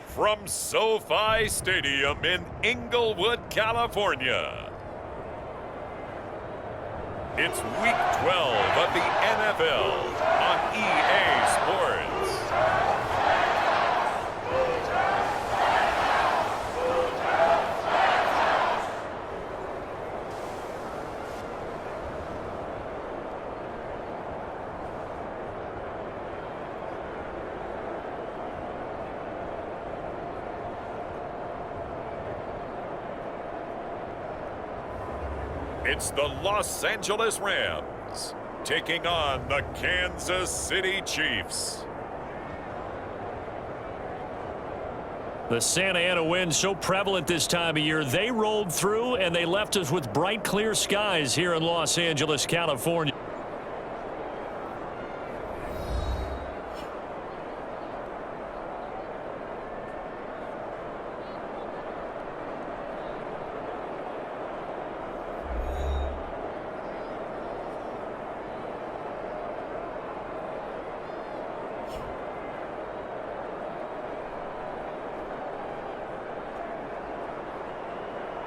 From SoFi Stadium in Inglewood, California, it's Week 12 of the NFL on EA Sports. It's the Los Angeles Rams taking on the Kansas City Chiefs. The Santa Ana wind so prevalent this time of year. They rolled through and they left us with bright, clear skies here in Los Angeles, California.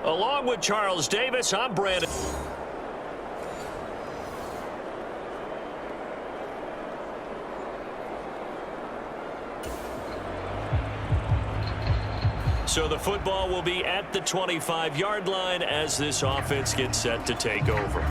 Along with Charles Davis, I'm Brandon. So the football will be at the 25-yard line as this offense gets set to take over.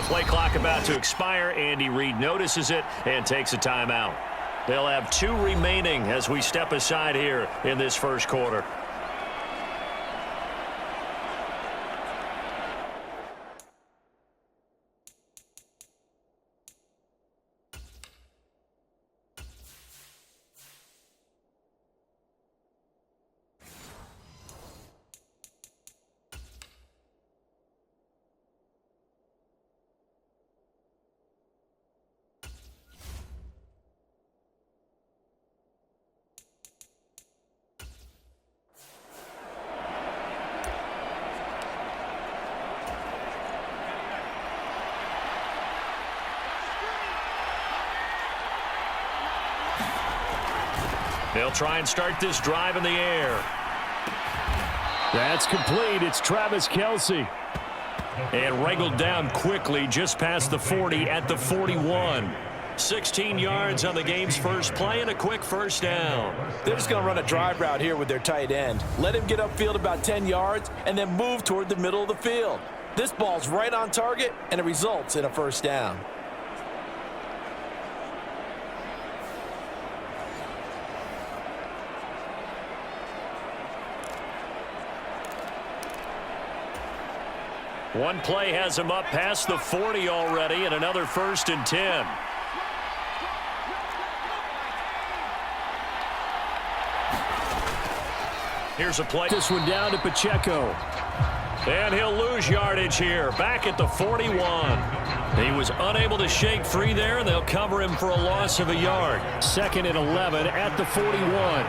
Play clock about to expire. Andy Reid notices it and takes a timeout. They'll have 2 remaining as we step aside here in this first quarter. They'll try and start this drive in the air. That's complete. It's Travis Kelce. And wrangled down quickly just past the 40 at the 41. 16 yards on the game's first play and a quick first down. They're just going to run a drive route here with their tight end. Let him get upfield about 10 yards and then move toward the middle of the field. This ball's right on target, and it results in a first down. One play has him up past the 40 already, and another 1st and 10. Here's a play. This one down to Pacheco. And he'll lose yardage here, back at the 41. He was unable to shake free there, and they'll cover him for a loss of a yard. 2nd and 11 at the 41.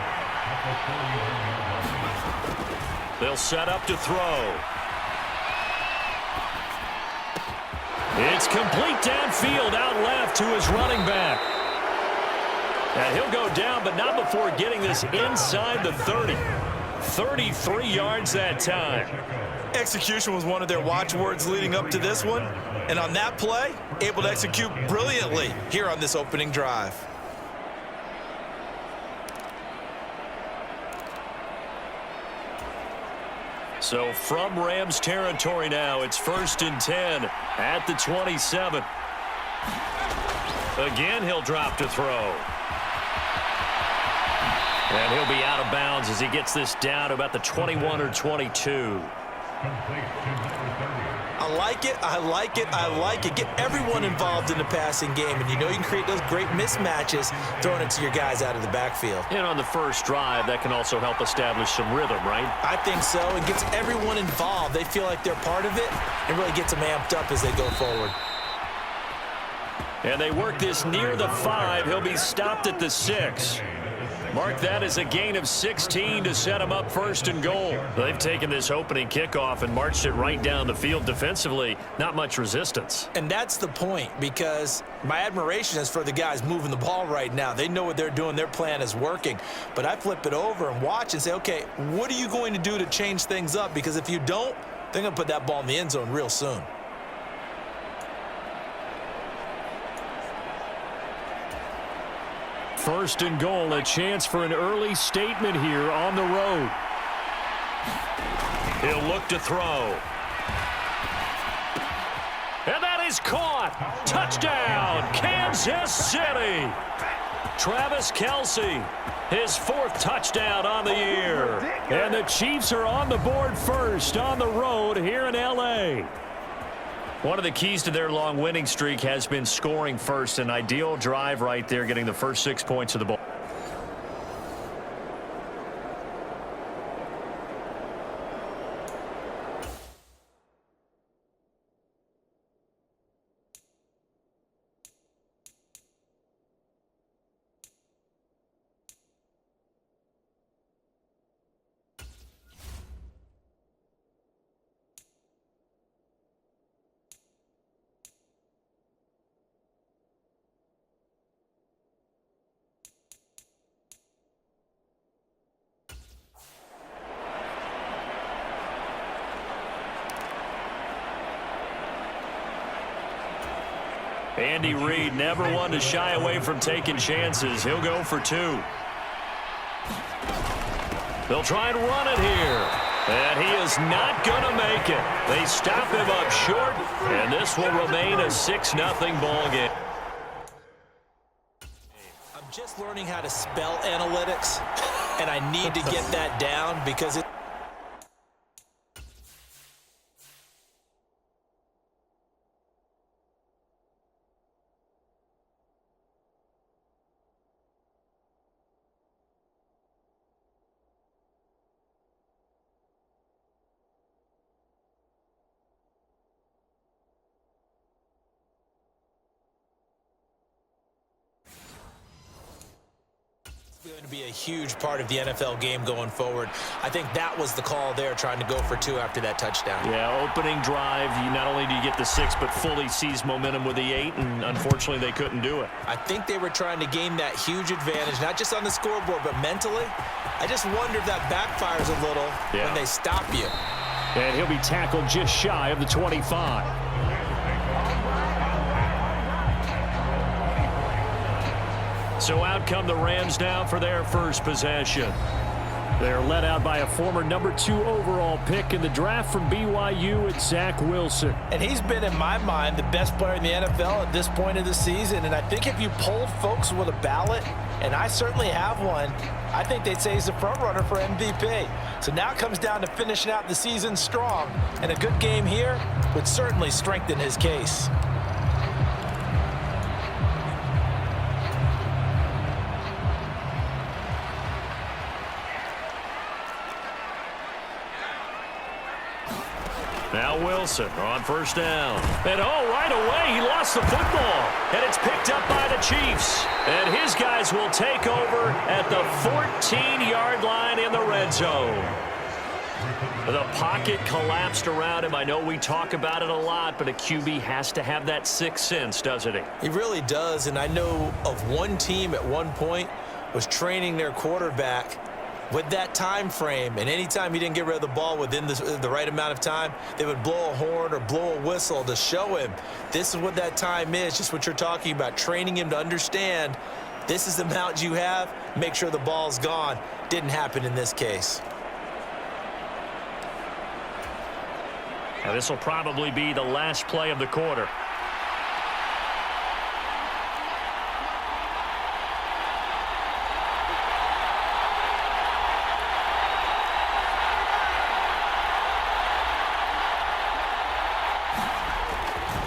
They'll set up to throw. It's complete downfield out left to his running back. And he'll go down, but not before getting this inside the 30. 33 yards that time. Execution was one of their watchwords leading up to this one. And on that play, able to execute brilliantly here on this opening drive. So from Rams territory now, it's 1st and 10 at the 27. Again, he'll drop to throw. And he'll be out of bounds as he gets this down to about the 21 or 22. I like it, I like it, I like it. Get everyone involved in the passing game, and you know you can create those great mismatches throwing it to your guys out of the backfield. And on the first drive, that can also help establish some rhythm, right? I think so. It gets everyone involved. They feel like they're part of it and really gets them amped up as they go forward. And they work this near the 5. He'll be stopped at the 6. Mark that as a gain of 16 to set him up first and goal. They've taken this opening kickoff and marched it right down the field defensively. Not much resistance. And that's the point, because my admiration is for the guys moving the ball right now. They know what they're doing. Their plan is working. But I flip it over and watch and say, okay, what are you going to do to change things up? Because if you don't, they're going to put that ball in the end zone real soon. First and goal, a chance for an early statement here on the road. He'll look to throw. And that is caught. Touchdown, Kansas City. Travis Kelce, his 4th touchdown on the year. And the Chiefs are on the board first on the road here in L.A. One of the keys to their long winning streak has been scoring first. An ideal drive right there, getting the first 6 points of the ball. Andy Reid, never one to shy away from taking chances. He'll go for 2. They'll try and run it here. And he is not going to make it. They stop him up short, and this will remain a 6-0 ball game. I'm just learning how to spell analytics, and I need to get that down because it going to be a huge part of the NFL game going forward. I think that was the call there, trying to go for 2 after that touchdown. Yeah, opening drive, not only do you get the 6, but fully seize momentum with the 8, and unfortunately they couldn't do it. I think they were trying to gain that huge advantage, not just on the scoreboard, but mentally. I just wonder if that backfires a little when they stop you. And he'll be tackled just shy of the 25. So out come the Rams now for their first possession. They're led out by a former number 2 overall pick in the draft from BYU, it's Zach Wilson. And he's been, in my mind, the best player in the NFL at this point of the season. And I think if you polled folks with a ballot, and I certainly have one, I think they'd say he's the front runner for MVP. So now it comes down to finishing out the season strong. And a good game here would certainly strengthen his case. Now Wilson on first down. And right away he lost the football. And it's picked up by the Chiefs. And his guys will take over at the 14-yard line in the red zone. The pocket collapsed around him. I know we talk about it a lot, but a QB has to have that 6th sense, doesn't he? He really does. And I know of one team at one point was training their quarterback with that time frame, and anytime he didn't get rid of the ball within the right amount of time, they would blow a horn or blow a whistle to show him this is what that time is, just what you're talking about, training him to understand this is the amount you have, make sure the ball's gone. Didn't happen in this case. Now this will probably be the last play of the quarter.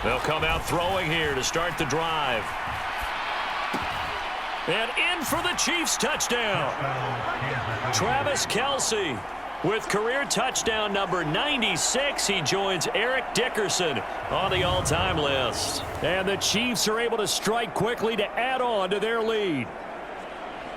They'll come out throwing here to start the drive. And in for the Chiefs touchdown. Travis Kelce, With career touchdown number 96, he joins Eric Dickerson on the all-time list. And the Chiefs are able to strike quickly to add on to their lead.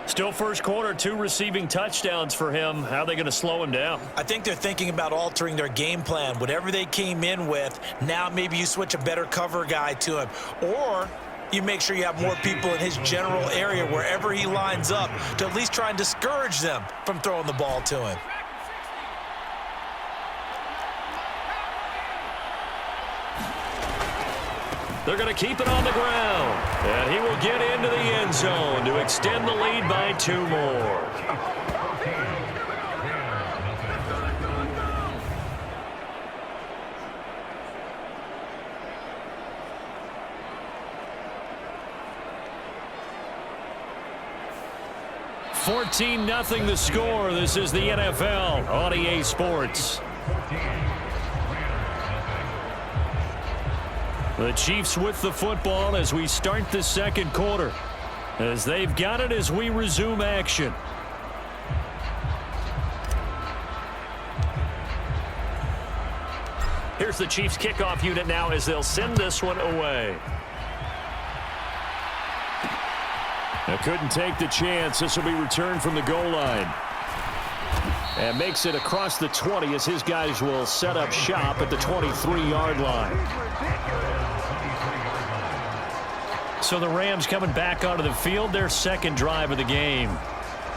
Still first quarter, 2 receiving touchdowns for him. How are they going to slow him down? I think they're thinking about altering their game plan. Whatever they came in with, now maybe you switch a better cover guy to him. Or you make sure you have more people in his general area wherever he lines up to at least try and discourage them from throwing the ball to him. They're going to keep it on the ground. And he will get into the end zone to extend the lead by 2 more. (14-0) the score. This is the NFL on EA Sports. The Chiefs with the football as we start the second quarter. As they've got it as we resume action. Here's the Chiefs kickoff unit now as they'll send this one away. They couldn't take the chance. This will be returned from the goal line. And makes it across the 20 as his guys will set up shop at the 23-yard line. So the Rams coming back onto the field, their second drive of the game.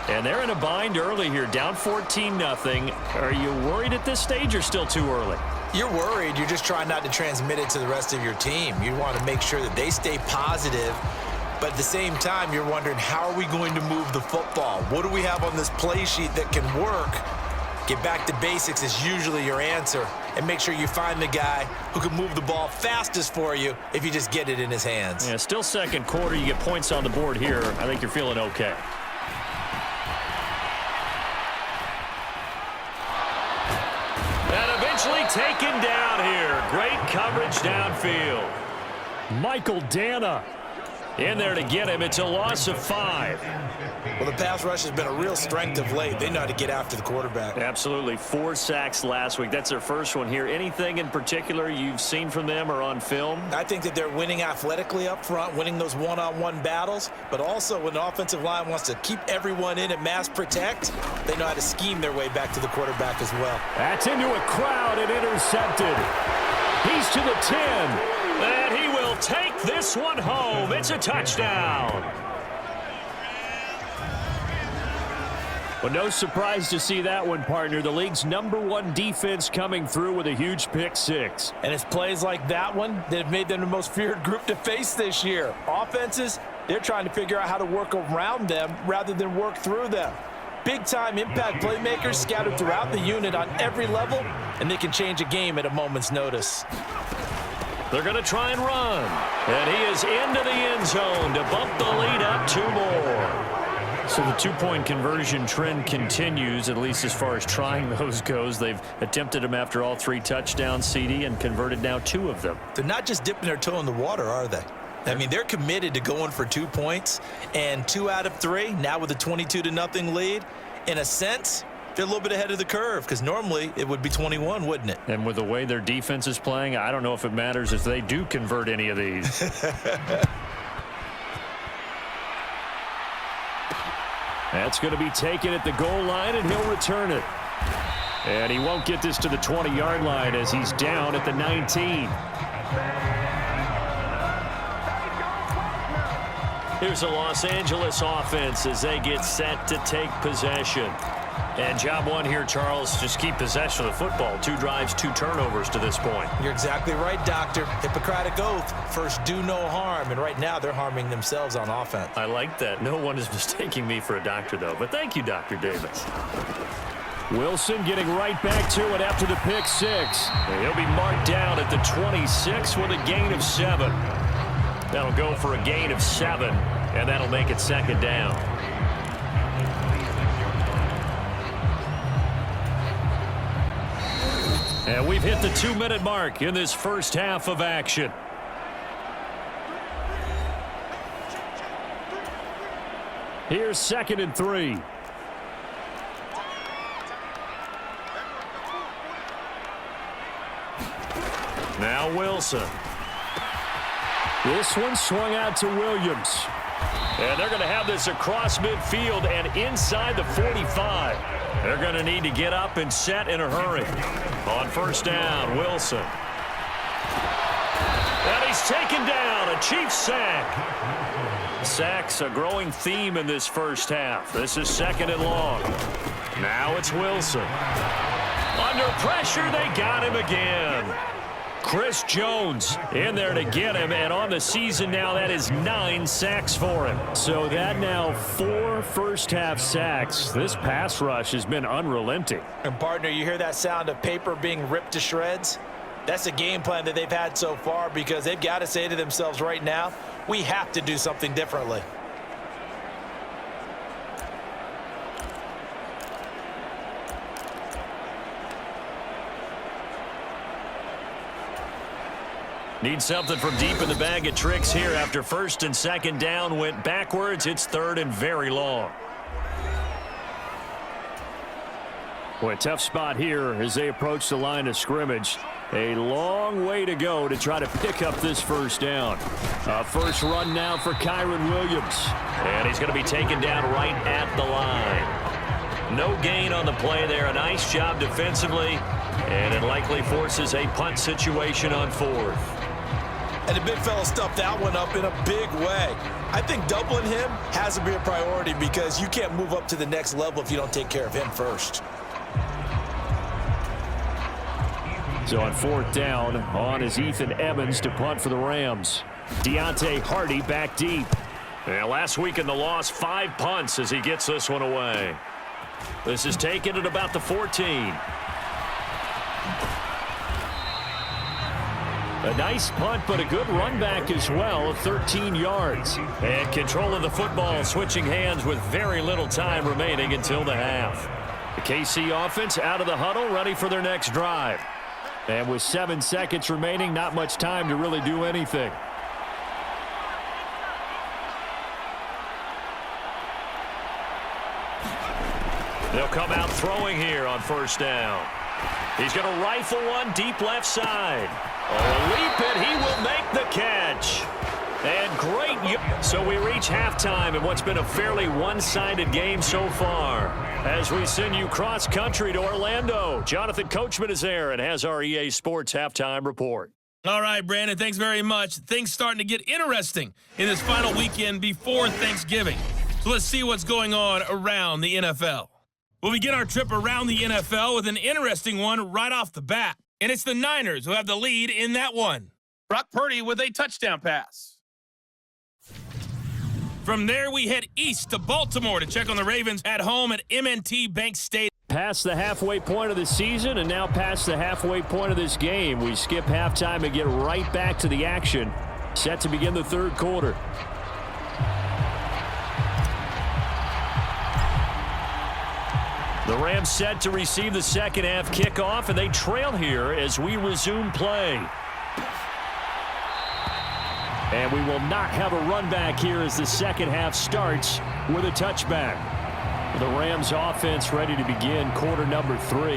And they're in a bind early here, down 14-0. Are you worried at this stage or still too early? You're worried. You're just trying not to transmit it to the rest of your team. You want to make sure that they stay positive. But at the same time, you're wondering, how are we going to move the football? What do we have on this play sheet that can work? Get back to basics is usually your answer. And make sure you find the guy who can move the ball fastest for you if you just get it in his hands. Yeah, still second quarter. You get points on the board here. I think you're feeling okay. And eventually taken down here. Great coverage downfield. Michael Dana in there to get him. It's a loss of 5. Well, the pass rush has been a real strength of late. They know how to get after the quarterback. Absolutely. 4 sacks last week. That's their first one here. Anything in particular you've seen from them or on film? I think that they're winning athletically up front, winning those one-on-one battles, but also when the offensive line wants to keep everyone in and mass protect, they know how to scheme their way back to the quarterback as well. That's into a crowd and intercepted. He's to the 10. And he will take this one home. It's a touchdown. Well, no surprise to see that one, partner. The league's #1 defense coming through with a huge pick 6. And it's plays like that one that have made them the most feared group to face this year. Offenses, they're trying to figure out how to work around them rather than work through them. Big-time impact playmakers scattered throughout the unit on every level, and they can change a game at a moment's notice. They're going to try and run. And he is into the end zone to bump the lead up 2 more. So the 2-point conversion trend continues, at least as far as trying those goes. They've attempted them after all 3 touchdowns, CD, and converted now 2 of them. They're not just dipping their toe in the water, are they? I mean, they're committed to going for 2 points, and 2 out of 3, now with a 22-0 lead. In a sense, they're a little bit ahead of the curve because normally it would be 21, wouldn't it? And with the way their defense is playing, I don't know if it matters if they do convert any of these. That's going to be taken at the goal line, and he'll return it. And he won't get this to the 20-yard line as he's down at the 19. Here's a Los Angeles offense as they get set to take possession. And job one here, Charles, just keep possession of the football. 2 drives, 2 turnovers to this point. You're exactly right, Doctor. Hippocratic oath. First, do no harm. And right now, they're harming themselves on offense. I like that. No one is mistaking me for a doctor, though. But thank you, Dr. Davis. Wilson getting right back to it after the pick 6. And he'll be marked down at the 26 with a gain of 7. That'll go for a gain of 7, and that'll make it second down. And we've hit the 2-minute mark in this first half of action. Here's 2nd and 3. Now Wilson. This one swung out to Williams. And they're going to have this across midfield and inside the 45. They're going to need to get up and set in a hurry. On first down, Wilson. And he's taken down, a Chiefs sack. Sacks a growing theme in this first half. This is 2nd and long. Now it's Wilson. Under pressure, they got him again. Chris Jones in there to get him, and on the season now, that is 9 sacks for him. So that now 4 first-half sacks. This pass rush has been unrelenting. And, partner, you hear that sound of paper being ripped to shreds? That's the game plan that they've had so far because they've got to say to themselves right now, we have to do something differently. Need something from deep in the bag of tricks here after 1st and 2nd down went backwards. It's 3rd and very long. Boy, a tough spot here as they approach the line of scrimmage. A long way to go to try to pick up this first down. First run now for Kyren Williams. And he's going to be taken down right at the line. No gain on the play there. A nice job defensively. And it likely forces a punt situation on 4th. And the big fella stuffed that one up in a big way. I think doubling him has to be a priority because you can't move up to the next level if you don't take care of him first. So on 4th down, on is Ethan Evans to punt for the Rams. Deontay Hardy back deep. And last week in the loss, 5 punts as he gets this one away. This is taken at about the 14. A nice punt, but a good run back as well of 13 yards. And control of the football switching hands with very little time remaining until the half. The KC offense out of the huddle, ready for their next drive. And with 7 seconds remaining, not much time to really do anything. They'll come out throwing here on 1st down. He's going to rifle one deep left side. Leap it, he will make the catch. And great. So we reach halftime in what's been a fairly one-sided game so far. As we send you cross-country to Orlando, Jonathan Coachman is there and has our EA Sports halftime report. All right, Brandon, thanks very much. Things starting to get interesting in this final weekend before Thanksgiving. So let's see what's going on around the NFL. We'll begin our trip around the NFL with an interesting one right off the bat. And it's the Niners who have the lead in that one. Brock Purdy with a touchdown pass. From there, we head east to Baltimore to check on the Ravens at home at M&T Bank Stadium. Past the halfway point of the season and now past the halfway point of this game. We skip halftime and get right back to the action. Set to begin the 3rd quarter. The Rams set to receive the 2nd half kickoff, and they trail here as we resume play. And we will not have a run back here as the 2nd half starts with a touchback. The Rams offense ready to begin quarter number 3.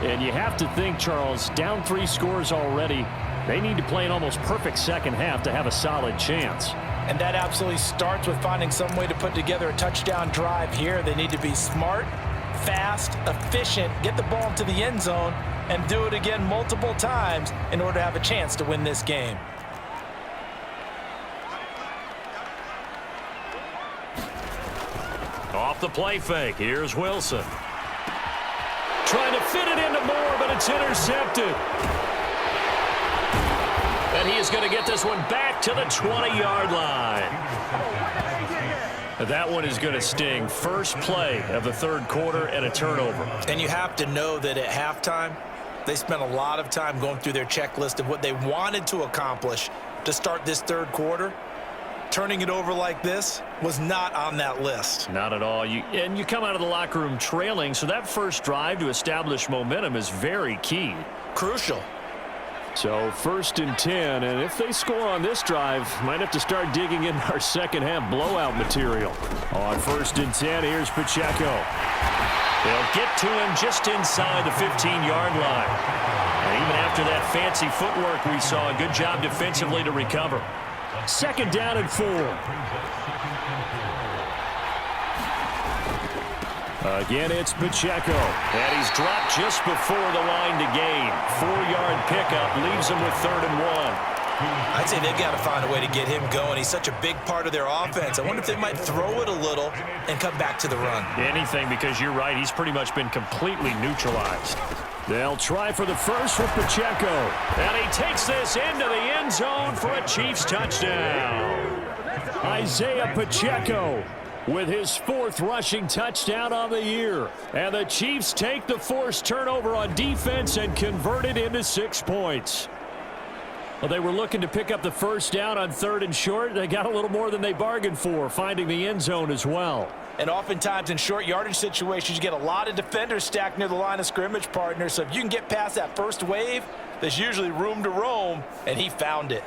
And you have to think, Charles, down 3 scores already. They need to play an almost perfect 2nd half to have a solid chance. And that absolutely starts with finding some way to put together a touchdown drive here. They need to be smart, fast, efficient, get the ball into the end zone, and do it again multiple times in order to have a chance to win this game. Off the play fake, here's Wilson. Trying to fit it into Moore, but it's intercepted. And he is going to get this one back to the 20-yard line. That one is going to sting. First play of the 3rd quarter and a turnover. And you have to know that at halftime, they spent a lot of time going through their checklist of what they wanted to accomplish to start this 3rd quarter. Turning it over like this was not on that list. Not at all. And you come out of the locker room trailing, so that first drive to establish momentum is very key. Crucial. So 1st and 10, and if they score on this drive, might have to start digging in our 2nd half blowout material. On 1st and 10, here's Pacheco. They'll get to him just inside the 15-yard line. And even after that fancy footwork we saw, a good job defensively to recover. 2nd down and 4. Again, it's Pacheco. And he's dropped just before the line to gain. 4-yard pickup leaves him with 3rd and 1. I'd say they've got to find a way to get him going. He's such a big part of their offense. I wonder if they might throw it a little and come back to the run. Anything, because you're right. He's pretty much been completely neutralized. They'll try for the first with Pacheco. And he takes this into the end zone for a Chiefs touchdown. Isaiah Pacheco with his 4th rushing touchdown on the year. And the Chiefs take the forced turnover on defense and convert it into 6 points. Well, they were looking to pick up the first down on 3rd and short. They got a little more than they bargained for, finding the end zone as well. And oftentimes in short yardage situations, you get a lot of defenders stacked near the line of scrimmage, partner. So if you can get past that first wave, there's usually room to roam, and he found it.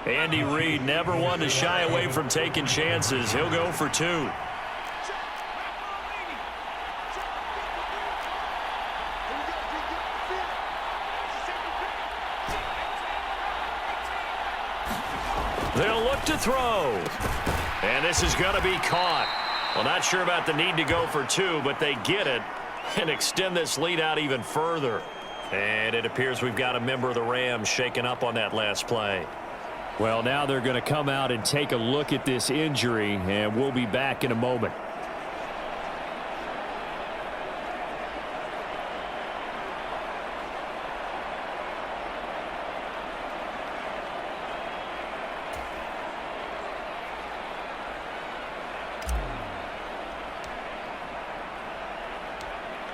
Andy Reid never one to shy away from taking chances. He'll go for 2. They'll look to throw. And this is going to be caught. Well, not sure about the need to go for 2, but they get it and extend this lead out even further. And it appears we've got a member of the Rams shaken up on that last play. Well, now they're going to come out and take a look at this injury, and we'll be back in a moment.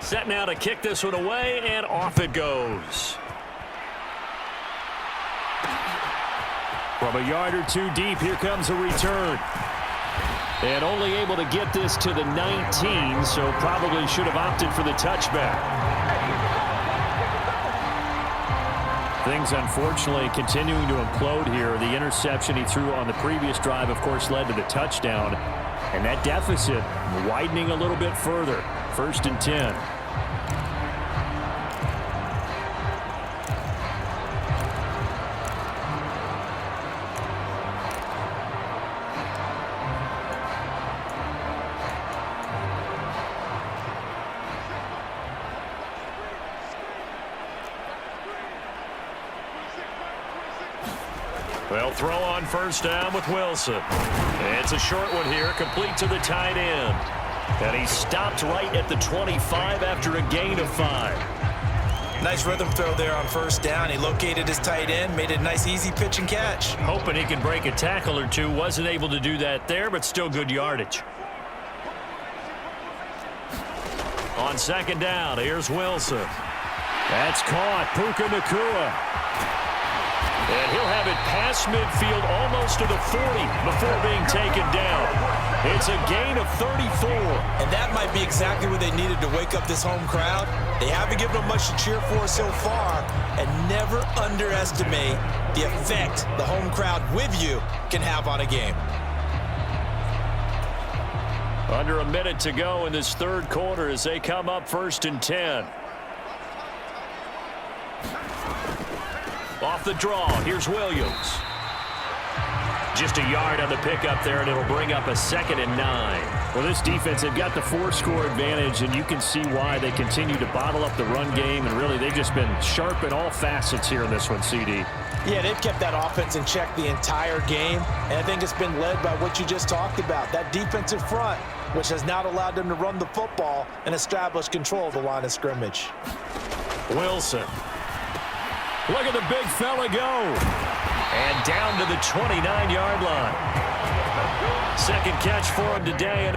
Set now to kick this one away, and off it goes. From a yard or 2 deep, here comes a return. And only able to get this to the 19, so probably should have opted for the touchback. Things, unfortunately, continuing to implode here. The interception he threw on the previous drive, of course, led to the touchdown. And that deficit widening a little bit further. 1st and 10. Well, throw on 1st down with Wilson. It's a short one here, complete to the tight end. And he stopped right at the 25 after a gain of 5. Nice rhythm throw there on 1st down. He located his tight end, made it a nice easy pitch and catch. Hoping he could break a tackle or 2. Wasn't able to do that there, but still good yardage. On 2nd down, here's Wilson. That's caught. Puka Nacua. And he'll have it past midfield almost to the 40 before being taken down. It's a gain of 34. And that might be exactly what they needed to wake up this home crowd. They haven't given them much to cheer for so far. And never underestimate the effect the home crowd with you can have on a game. Under a minute to go in this 3rd quarter as they come up 1st and 10. Off the draw, here's Williams. Just a yard on the pickup there, and it'll bring up a 2nd and 9. Well, this defense, they've got the 4-score advantage, and you can see why they continue to bottle up the run game, and really they've just been sharp in all facets here in this one, CD. Yeah, they've kept that offense in check the entire game, and I think it's been led by what you just talked about, that defensive front, which has not allowed them to run the football and establish control of the line of scrimmage. Wilson. Look at the big fella go. And down to the 29-yard line. 2nd catch for him today.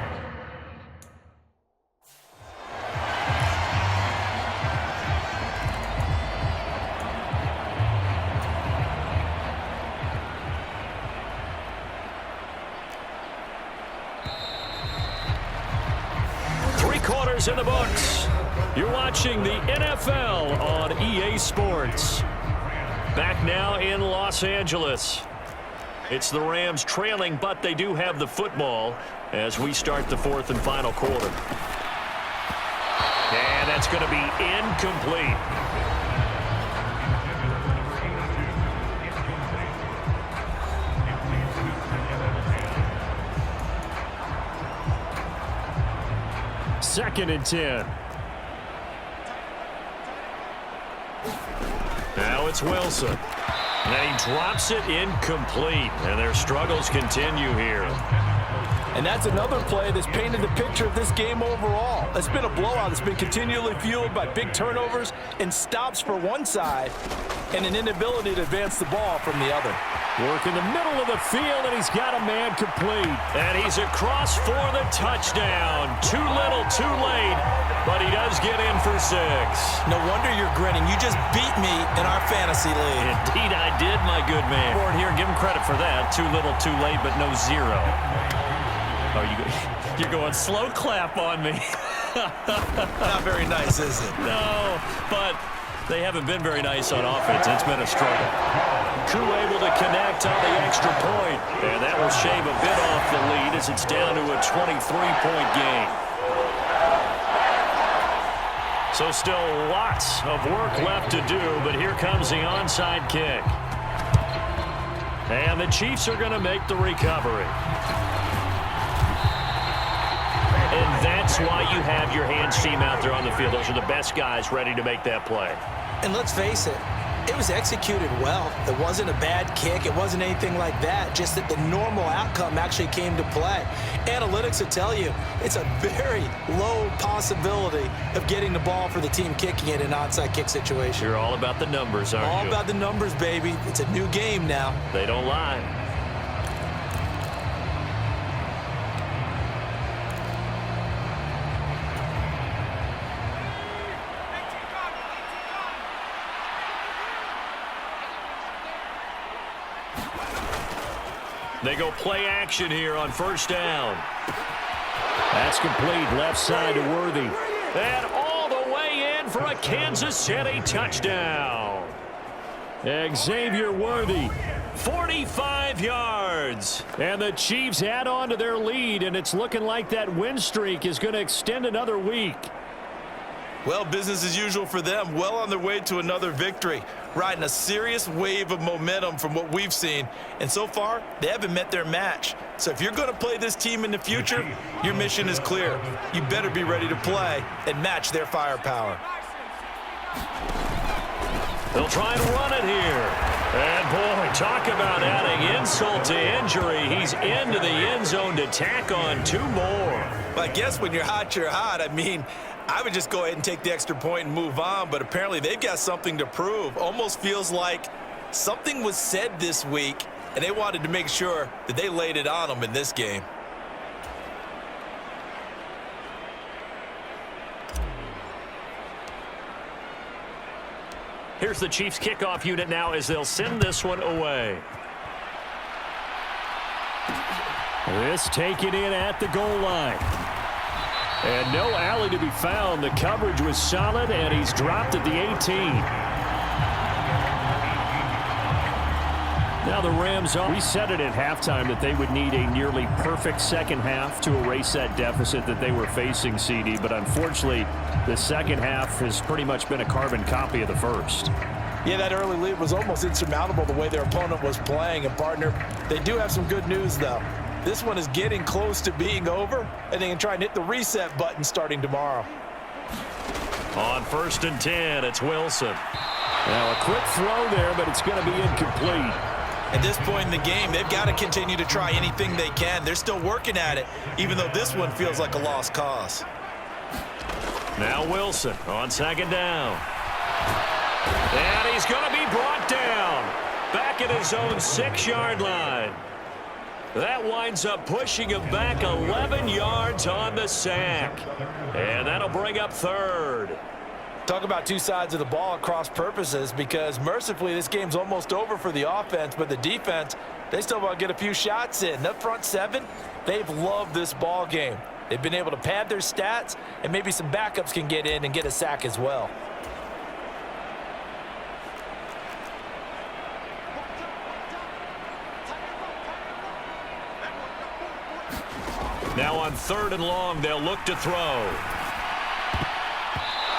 Three-quarters in the books. You're watching the NFL on EA Sports. Back now in Los Angeles. It's the Rams trailing, but they do have the football as we start the fourth and final quarter. And that's going to be incomplete. Second and 10. Now it's Wilson. And he drops it incomplete. And their struggles continue here. And that's another play that's painted the picture of this game overall. It's been a blowout. It's been continually fueled by big turnovers and stops for one side and an inability to advance the ball from the other. Work in the middle of the field, and he's got a man complete. And he's across for the touchdown. Too little, too late, but he does get in for 6. No wonder you're grinning. You just beat me in our fantasy league. Indeed, I did, my good man. Forward here, give him credit for that. Too little, too late, but no 0. Oh, you're going slow clap on me. Not very nice, is it? No, but they haven't been very nice on offense. It's been a struggle. Koo able to connect on the extra point. And that will shave a bit off the lead as it's down to a 23-point game. So still lots of work left to do, but here comes the onside kick. And the Chiefs are going to make the recovery. And that's why you have your hands team out there on the field. Those are the best guys ready to make that play. And let's face it, it was executed well. It wasn't a bad kick. It wasn't anything like that. Just that the normal outcome actually came to play. Analytics will tell you it's a very low possibility of getting the ball for the team kicking it in an onside kick situation. You're all about the numbers, aren't you? All about the numbers, baby. It's a new game now. They don't lie. They go play action here on first down. That's complete. Left side to Worthy. And all the way in for a Kansas City touchdown. Xavier Worthy. 45 yards. And the Chiefs add on to their lead, and it's looking like that win streak is going to extend another week. Well, business as usual for them. Well on their way to another victory. Riding a serious wave of momentum from what we've seen. And so far, they haven't met their match. So if you're going to play this team in the future, your mission is clear. You better be ready to play and match their firepower. They'll try and run it here. And boy, talk about adding insult to injury. He's into the end zone to tack on 2 more. But I guess when you're hot, you're hot. I mean, I would just go ahead and take the extra point and move on, but apparently they've got something to prove. Almost feels like something was said this week, and they wanted to make sure that they laid it on them in this game. Here's the Chiefs kickoff unit now as they'll send this one away. This taken in at the goal line. And no alley to be found. The coverage was solid, and he's dropped at the 18. Now the Rams, we said it at halftime that they would need a nearly perfect second half to erase that deficit that they were facing, CD. But unfortunately, the second half has pretty much been a carbon copy of the first. Yeah, that early lead was almost insurmountable the way their opponent was playing. And, partner, they do have some good news, though. This one is getting close to being over, and they can try and hit the reset button starting tomorrow. On first and 10, it's Wilson. Now a quick throw there, but it's going to be incomplete. At this point in the game, they've got to continue to try anything they can. They're still working at it, even though this one feels like a lost cause. Now Wilson on second down. And he's going to be brought down. Back at his own 6-yard line. That winds up pushing him back 11 yards on the sack. And that'll bring up third. Talk about two sides of the ball at cross purposes, because mercifully this game's almost over for the offense, but the defense, they still want to get a few shots in. That front 7, they've loved this ball game. They've been able to pad their stats, and maybe some backups can get in and get a sack as well. Now on 3rd and long, they'll look to throw.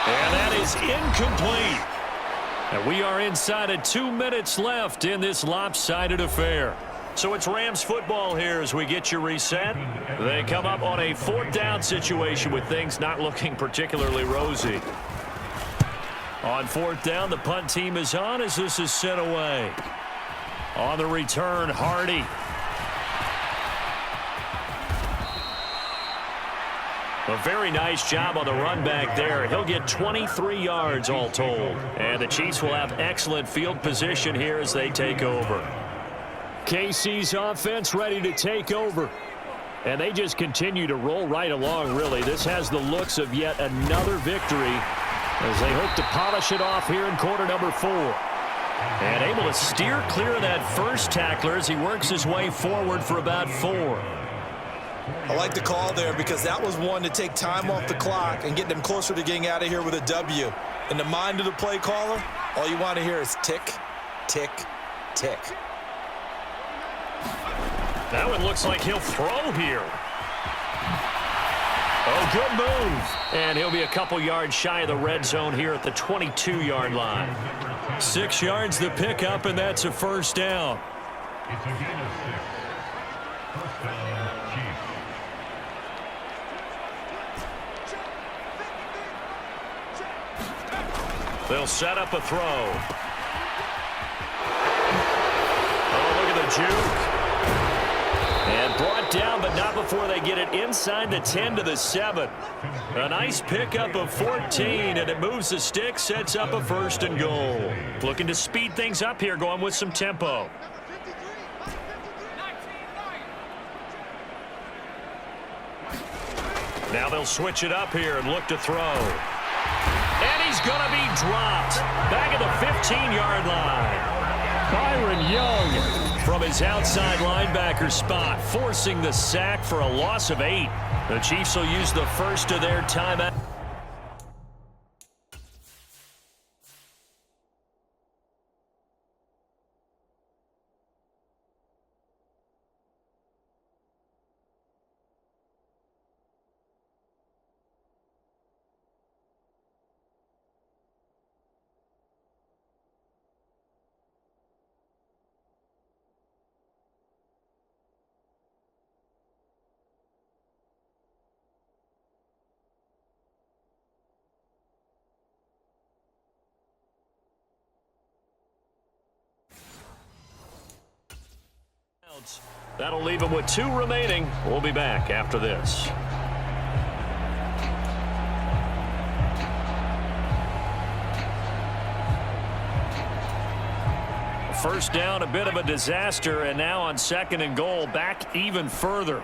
And that is incomplete. And we are inside of 2 minutes left in this lopsided affair. So it's Rams football here as we get you reset. They come up on a 4th down situation with things not looking particularly rosy. On 4th down, the punt team is on as this is sent away. On the return, Hardy. A very nice job on the run back there. He'll get 23 yards all told. And the Chiefs will have excellent field position here as they take over. KC's offense ready to take over. And they just continue to roll right along, really. This has the looks of yet another victory as they hope to polish it off here in quarter number 4. And able to steer clear of that first tackler as he works his way forward for about 4. I like the call there because that was one to take time off the clock and get them closer to getting out of here with a W. In the mind of the play caller, all you want to hear is tick, tick, tick. That one looks like he'll throw here. Oh, good move. And he'll be a couple yards shy of the red zone here at the 22-yard line. 6 yards the pickup, and that's a 1st down. It's a gain of 6. First down, Chiefs. They'll set up a throw. Oh, look at the juke. And brought down, but not before they get it inside the 10 to the 7. A nice pickup of 14, and it moves the stick, sets up a 1st and goal. Looking to speed things up here, going with some tempo. Now they'll switch it up here and look to throw. And he's going to be dropped back at the 15-yard line. Byron Young from his outside linebacker spot, forcing the sack for a loss of 8. The Chiefs will use the first of their timeout. That'll leave him with 2 remaining. We'll be back after this. First down, a bit of a disaster, and now on 2nd and goal, back even further.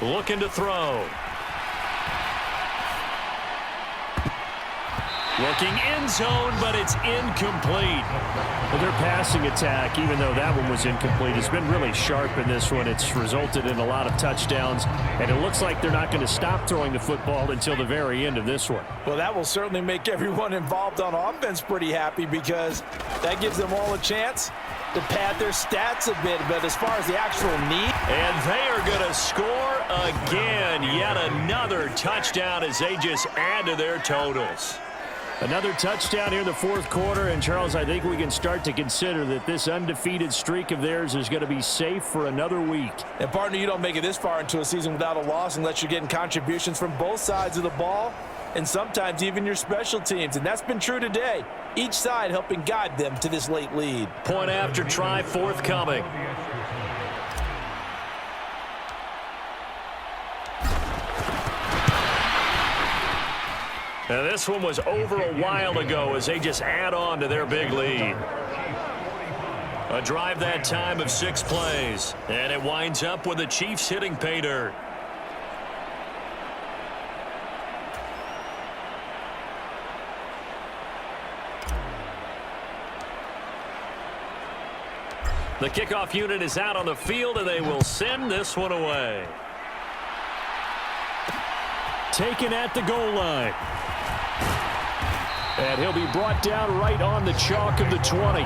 Looking to throw. Looking end zone, but it's incomplete. Well, their passing attack, even though that one was incomplete, has been really sharp in this one. It's resulted in a lot of touchdowns, and it looks like they're not going to stop throwing the football until the very end of this one. Well, that will certainly make everyone involved on offense pretty happy because that gives them all a chance to pad their stats a bit. But as far as the actual need. And they are going to score again. Yet another touchdown as they just add to their totals. Another touchdown here in the 4th quarter, and Charles, I think we can start to consider that this undefeated streak of theirs is going to be safe for another week. And partner, you don't make it this far into a season without a loss unless you're getting contributions from both sides of the ball and sometimes even your special teams, and that's been true today. Each side helping guide them to this late lead. Point after try forthcoming. Now this one was over a while ago as they just add on to their big lead. A drive that time of 6 plays. And it winds up with the Chiefs hitting pay dirt. The kickoff unit is out on the field, and they will send this one away. Taken at the goal line. And he'll be brought down right on the chalk of the 20.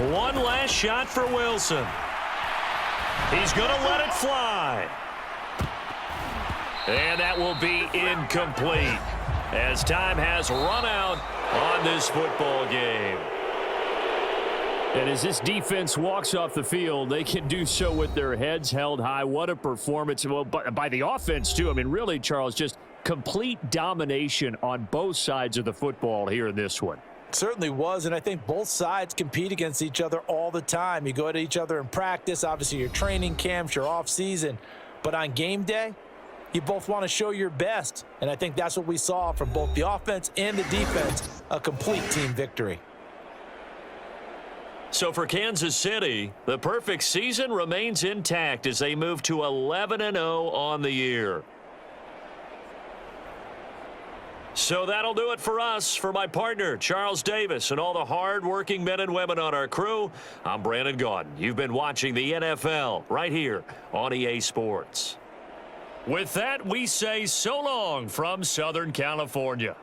One last shot for Wilson. He's going to let it fly. And that will be incomplete as time has run out on this football game. And as this defense walks off the field, they can do so with their heads held high. What a performance. Well, by the offense, too. I mean, really, Charles, just complete domination on both sides of the football here in this one. Certainly was, and I think both sides compete against each other all the time. You go at each other in practice, obviously your training camps, your off-season. But on game day, you both want to show your best. And I think that's what we saw from both the offense and the defense, a complete team victory. So for Kansas City, the perfect season remains intact as they move to 11-0 on the year. So that'll do it for us. For my partner, Charles Davis, and all the hard-working men and women on our crew, I'm Brandon Gaudin. You've been watching the NFL right here on EA Sports. With that, we say so long from Southern California.